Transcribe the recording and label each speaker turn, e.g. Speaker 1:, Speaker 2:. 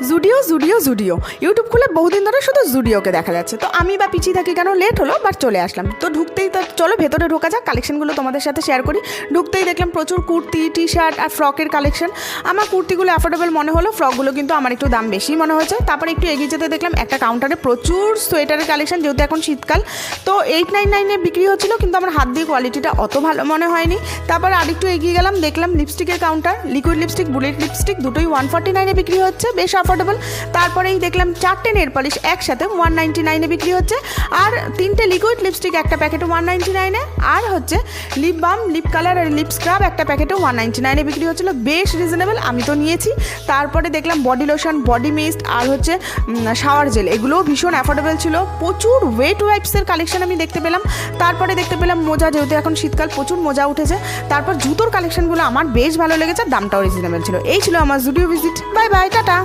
Speaker 1: Zudio Zudio Zudio YouTube খুলে বহুদিন ধরে শুধু জুডিওকে দেখা যাচ্ছে। তো আমি বা পিছিয়ে থাকি কেন, লেট হলো বাট চলে আসলাম। তো ঢুকতেই তো চলো ভেতরে ঢোকা যাক, কালেকশনগুলো তোমাদের সাথে শেয়ার করি। ঢুকতেই দেখলাম প্রচুর কুর্তি, টি শার্ট আর ফ্রকের কালেকশন। আমার কুর্তিগুলো অ্যাফোর্ডেবল মনে হলো, ফ্রকগুলো কিন্তু আমার একটু দাম বেশি মনে হয়েছে। তারপরে একটু এগিয়ে যেতে দেখলাম একটা কাউন্টারে প্রচুর সোয়েটারের কালেকশন, যেহেতু এখন শীতকাল। তো 899-এ বিক্রি হচ্ছিলো, কিন্তু আমার হাত দিয়ে কোয়ালিটিটা অত ভালো মনে হয়নি। তারপর আরেকটু এগিয়ে গেলাম, দেখলাম লিপস্টিকের counter, liquid lipstick, bullet lipstick দুটোই 149-এ বিক্রি হচ্ছে, বেশ অ্যাফোর্ডেবল। তারপরেই দেখলাম 4টে নেল পলিশ একসাথে 199-এ বিক্রি হচ্ছে, আর 3টে লিকুইড লিপস্টিক একটা প্যাকেটে 199-এ, আর হচ্ছে লিপ বাম, লিপ কালার আর লিপ স্ক্রাব একটা প্যাকেটে 199-এ বিক্রি হচ্ছিলো, বেশ রিজনেবল, আমি তো নিয়েছি। তারপরে দেখলাম বডি লোশন, বডি মিস্ট আর হচ্ছে শাওয়ার জেল, এগুলোও ভীষণ অ্যাফোর্ডেবল ছিল। প্রচুর ওয়েট ওয়াইপসের কালেকশন আমি দেখতে পেলাম। তারপরে দেখতে পেলাম মোজা, যেহেতু এখন শীতকাল প্রচুর মোজা উঠেছে। তারপর জুতোর কালেকশনগুলো আমার বেশ ভালো লেগেছে, দামটাও রিজনেবল ছিল। এই ছিল আমার Zudio visit. Bye bye, tata.